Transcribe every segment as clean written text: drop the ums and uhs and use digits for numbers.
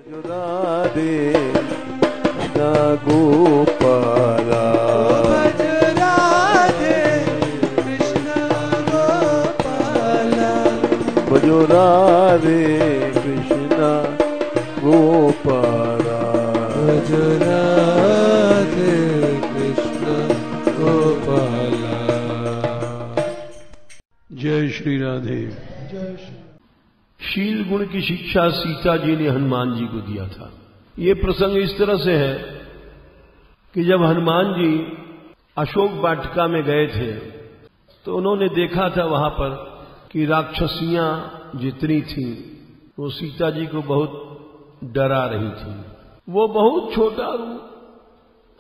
राधे गोपाला भजो राधे कृष्ण गोपाला भजो राधे कृष्ण गोपाला। जय श्री राधे। जय श्री। शील गुण की शिक्षा सीता जी ने हनुमान जी को दिया था। ये प्रसंग इस तरह से है कि जब हनुमान जी अशोक वाटिका में गए थे तो उन्होंने देखा था वहां पर कि राक्षसियां जितनी थीं वो सीता जी को बहुत डरा रही थी। वो बहुत छोटा रूप,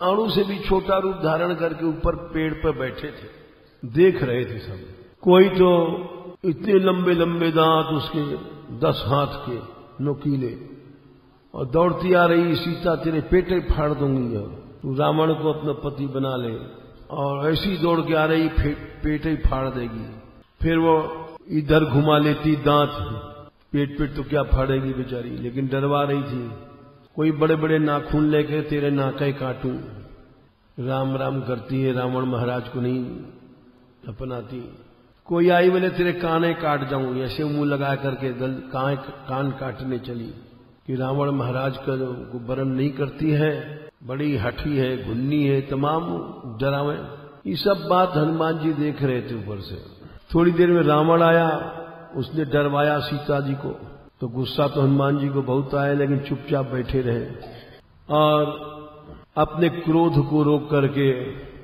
अणु से भी छोटा रूप धारण करके ऊपर पेड़ पर बैठे थे, देख रहे थे सब। कोई तो इतने लंबे लंबे दांत उसके 10 हाथ के नोकीले, और दौड़ती आ रही, सीता तेरे पेटे फाड़ दूंगी और तू रावण को अपना पति बना ले, और ऐसी दौड़ के आ रही पेटे फाड़ देगी। फिर वो इधर घुमा लेती दांत, पेट तो क्या फाड़ेगी बेचारी, लेकिन डरवा रही थी। कोई बड़े बड़े नाखून लेके तेरे नाके काटूं, राम राम करती है, रावण महाराज को नहीं अपनाती। कोई आई बोले तेरे काने काट जाऊं, ऐसे मुंह लगा करके कान काटने चली कि रावण महाराज का को वरण नहीं करती है, बड़ी हठी है, घुन्नी है, तमाम डरावे। ये सब बात हनुमान जी देख रहे थे ऊपर से। थोड़ी देर में रावण आया, उसने डरवाया सीता जी को, तो गुस्सा तो हनुमान जी को बहुत आया, लेकिन चुपचाप बैठे रहे और अपने क्रोध को रोक करके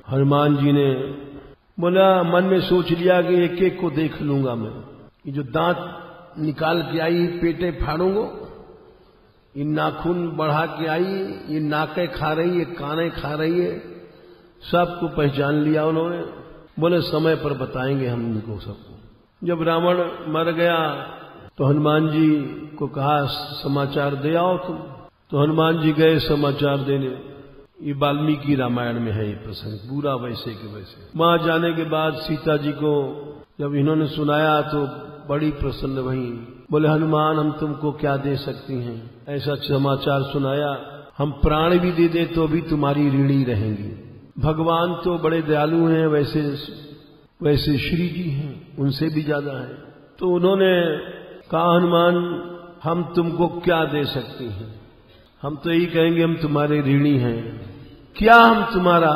हनुमान जी ने बोला, मन में सोच लिया कि एक एक को देख लूंगा मैं। ये जो दांत निकाल के आई पेटे फाड़ूंगा, ये नाखून बढ़ा के आई, ये नाके खा रही है, काने खा रही है, सबको पहचान लिया उन्होंने। बोले समय पर बताएंगे हम इनको सबको। जब रावण मर गया तो हनुमान जी को कहा समाचार दे आओ तुम। तो हनुमान जी गए समाचार देने। ये वाल्मीकि रामायण में है ये प्रसंग, पूरा वैसे के वैसे। वहां जाने के बाद सीता जी को जब इन्होंने सुनाया तो बड़ी प्रसन्न भई। बोले हनुमान हम तुमको क्या दे सकती हैं, ऐसा समाचार सुनाया, हम प्राण भी दे दे तो भी तुम्हारी ऋणी रहेंगी। भगवान तो बड़े दयालु हैं, वैसे श्री जी हैं, उनसे भी ज्यादा है। तो उन्होंने कहा हनुमान हम तुमको क्या दे सकती हैं, हम तो यही कहेंगे हम तुम्हारे ऋणी हैं, क्या हम तुम्हारा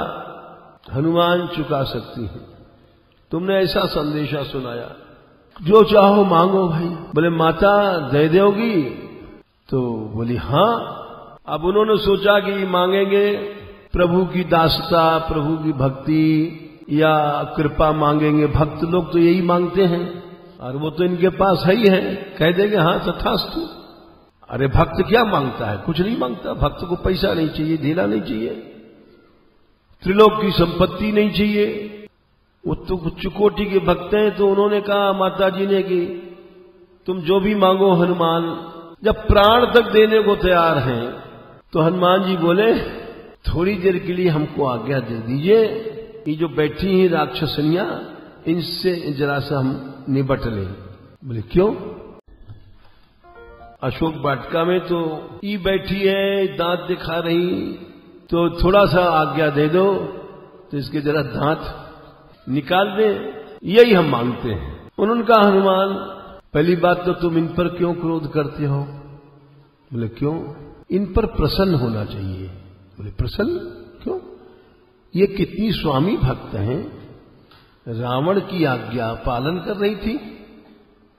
हनुमान चुका सकती हैं। तुमने ऐसा संदेशा सुनाया, जो चाहो मांगो भाई। बोले माता दे दोगी? तो बोली हाँ। अब उन्होंने सोचा कि मांगेंगे प्रभु की दासता, प्रभु की भक्ति या कृपा मांगेंगे। भक्त लोग तो यही मांगते हैं, और वो तो इनके पास है ही है, कह देंगे हाँ तथास्तु। अरे भक्त क्या मांगता है, कुछ नहीं मांगता। भक्त को पैसा नहीं चाहिए, धीरा नहीं चाहिए, त्रिलोक की संपत्ति नहीं चाहिए, वो तो उच्च कोटि के भक्त हैं। तो उन्होंने कहा माता जी ने कि तुम जो भी मांगो हनुमान, जब प्राण तक देने को तैयार हैं। तो हनुमान जी बोले थोड़ी देर के लिए हमको आज्ञा दे दीजिए, ये जो बैठी हैं राक्षसनियां, इनसे जरा सा हम निबट लें। बोले क्यों? अशोक वाटिका में तो ये बैठी है, दांत दिखा रही, तो थोड़ा सा आज्ञा दे दो तो इसके जरा दांत निकाल दे, यही हम मांगते हैं। उन्होंने कहा हनुमान पहली बात तो तुम इन पर क्यों क्रोध करते हो? बोले क्यों? इन पर प्रसन्न होना चाहिए। बोले प्रसन्न क्यों? ये कितनी स्वामी भक्त हैं, रावण की आज्ञा पालन कर रही थी,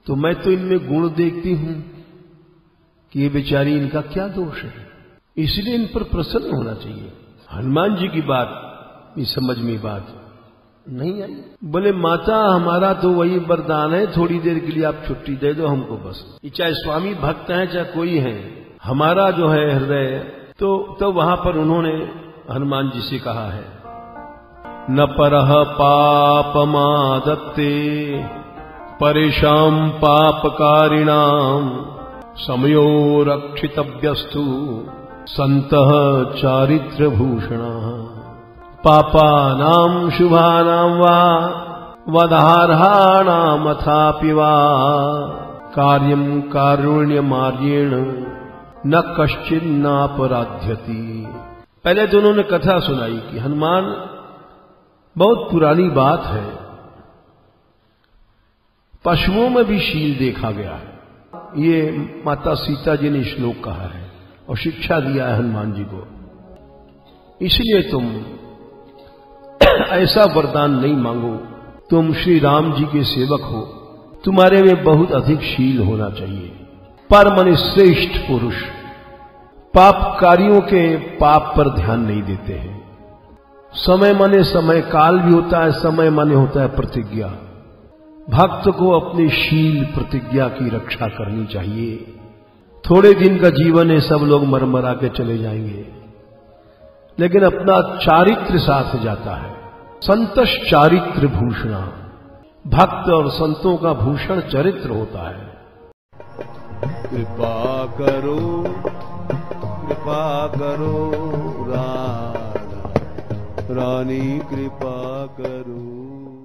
तो मैं तो इनमें गुण देखती हूं कि ये बेचारी, इनका क्या दोष है, इसलिए इन पर प्रसन्न होना चाहिए। हनुमान जी की बात इस समझ में बात नहीं आई। बोले माता हमारा तो वही वरदान है, थोड़ी देर के लिए आप छुट्टी दे दो हमको बस। चाहे स्वामी भक्त हैं चाहे कोई है, हमारा जो है हृदय। तो वहां पर उन्होंने हनुमान जी से कहा है, न परह पापमादत्ते परेशान पापकारिणाम समयो रक्षितव्यस्तु संतः चारित्रभूषणः पापानां शुभानां वा वधार्हाणामथापि वा कार्यं कारुण्यमार्येण न कश्चिन नापराध्यति। पहले तो उन्होंने कथा सुनाई कि हनुमान बहुत पुरानी बात है, पशुओं में भी शील देखा गया है। ये माता सीता जी ने श्लोक कहा है और शिक्षा दिया है हनुमान जी को। इसलिए तुम ऐसा वरदान नहीं मांगो, तुम श्री राम जी के सेवक हो, तुम्हारे में बहुत अधिक शील होना चाहिए। परम श्रेष्ठ पुरुष पापकारियों के पाप पर ध्यान नहीं देते हैं। समय माने समय काल भी होता है, समय माने होता है प्रतिज्ञा। भक्त को अपनी शील प्रतिज्ञा की रक्षा करनी चाहिए। थोड़े दिन का जीवन है, सब लोग मरमरा के चले जाएंगे, लेकिन अपना चारित्र साथ जाता है। संतश चारित्र भूषणा, भक्त और संतों का भूषण चरित्र होता है। कृपा करो राधा रानी, कृपा करो।